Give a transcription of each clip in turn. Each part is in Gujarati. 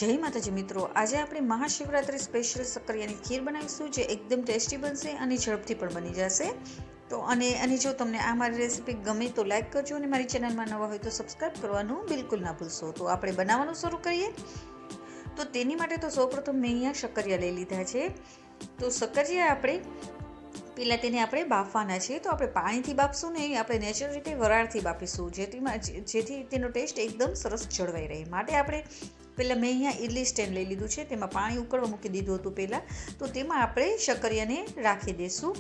જય માતાજી મિત્રો, આજે આપણે મહાશિવરાત્રિ સ્પેશિયલ શક્કરિયાની ખીર બનાવીશું, જે એકદમ ટેસ્ટી બનશે અને ઝડપથી પણ બની જશે. તો અને જો તમને આ મારી રેસીપી ગમે તો લાઈક કરજો અને મારી ચેનલમાં નવા હોય તો સબસ્ક્રાઈબ કરવાનું બિલકુલ ના ભૂલશો. તો આપણે બનાવવાનું શરૂ કરીએ. તો તેની માટે તો સૌપ્રથમ મેં અહીંયા શક્કરિયા લઈ લીધા છે. તો શક્કરિયા પહેલાં તેને આપણે બાફવાના છે. તો આપણે પાણીથી બાફશું નહીં, આપણે નેચરલ રીતે વરાળથી બાફીશું, જેથી તેનો ટેસ્ટ એકદમ સરસ જળવાઈ રહે. માટે આપણે પહેલાં મેં અહીંયા ઇડલી સ્ટેન્ડ લઈ લીધું છે, તેમાં પાણી ઉકળવા મૂકી દીધું હતું પહેલાં. તો તેમાં આપણે શક્કરિયાને રાખી દઈશું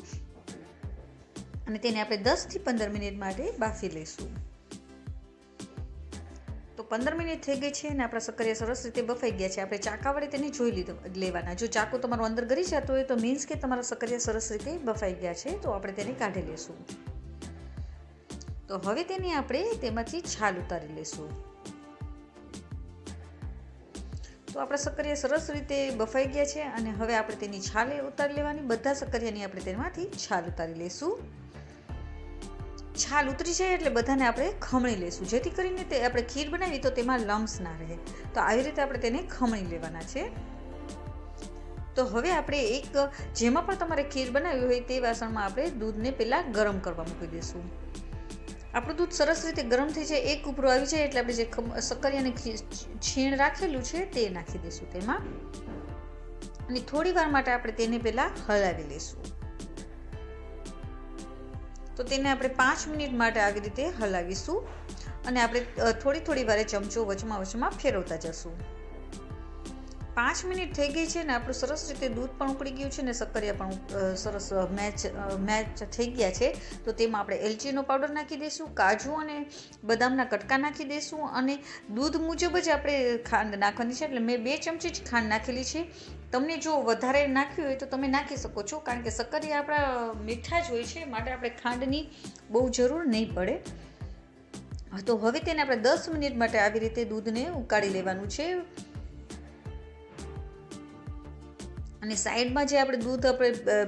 અને તેને આપણે 10થી 15 મિનિટ માટે બાફી લઈશું. તો 15 મિનિટ થઈ ગઈ છે અને આપણા શક્કરિયા સરસ રીતે બફાઈ ગયા છે. આપણે ચાકા વડે તેને જોઈ લેવાના. જો ચાકુ તમારું અંદર ગળી જતો હોય તો મીન્સ કે તમારા શક્કરિયા સરસ રીતે બફાઈ ગયા છે. તો આપણે તેને કાઢી લઈશું. તો હવે તેને આપણે તેમાંથી છાલ ઉતારી લઈશું. તો આપણા શક્કરિયા સરસ રીતે બફાઈ ગયા છે અને હવે આપણે તેની છાલ ઉતારી લેવાની. બધા શક્કરિયાની આપણે તેમાંથી છાલ ઉતારી લઈશું. છાલ ઉતરી જાય એટલે બધાને આપણે ખમણી લઈશું, જેથી કરીને તે આપણે ખીર બનાવી તો તેમાં લમ્સ ના રહે. તો આવી રીતે આપણે તેને ખમણી લેવાના છે. તો હવે આપણે જેમાં પણ તમારે ખીર બનાવી હોય તે વાસણમાં આપણે દૂધને પહેલાં ગરમ કરવા મૂકી દઈશું. આપણું દૂધ સરસ રીતે ગરમ થઈ જાય, એક ઉભરો આવી જાય એટલે આપણે જે શક્કરિયાને છીણ રાખેલું છે તે નાખી દઈશું તેમાં અને થોડી વાર માટે આપણે તેને પહેલાં હલાવી લઈશું. તો તેને આપણે 5 મિનિટ માટે આવી રીતે હલાવીશું અને આપણે થોડી વારે ચમચો વચમાં ફેરવતા જશું. 5 મિનિટ થઈ ગઈ છે ને આપણું સરસ રીતે દૂધ પણ ઉકળી ગયું છે ને શક્કરિયા પણ સરસ મેચ થઈ ગયા છે. તો તેમાં આપણે એલચીનો પાવડર નાખી દઈશું, કાજુ અને બદામના કટકા નાખી દઈશું અને દૂધ મુજબ જ આપણે ખાંડ નાખવાની છે. એટલે મેં 2 ચમચી જ ખાંડ નાખેલી છે. તમને જો વધારે નાખ્યું હોય તો તમે નાખી શકો છો, કારણ કે શક્કરિયા આપણા મીઠા જ હોય છે, માટે આપણે ખાંડની બહુ જરૂર નહીં પડે. તો હવે તેને આપણે 10 મિનિટ માટે આવી રીતે દૂધને ઉકાળી લેવાનું છે અને સાઈડમાં જે આપણે દૂધ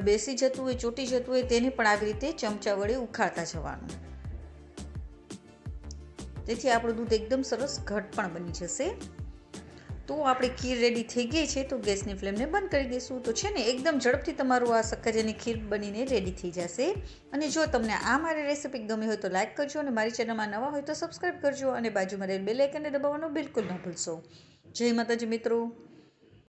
બેસી જતું હોય, ચોટી જતું હોય, તેને પણ આવી રીતે ચમચા વડે ઉખાડતા જવાનું. તેથી આપણું દૂધ એકદમ સરસ ઘટ પણ બની જશે. તો આપણી ખીર રેડી થઈ ગઈ છે. તો ગેસની ફ્લેમને બંધ કરી દઈશું. તો છે ને એકદમ ઝડપથી તમારું આ શક્કરિયાની ખીર બનીને રેડી થઈ જશે. અને જો તમને આ મારી રેસીપી ગમી હોય તો લાઈક કરજો અને મારી ચેનલમાં નવા હોય તો સબસ્ક્રાઈબ કરજો અને બાજુમાં રહેલ બેલ આઇકનને દબાવવાનું બિલકુલ ન ભૂલશો. જય માતાજી મિત્રો.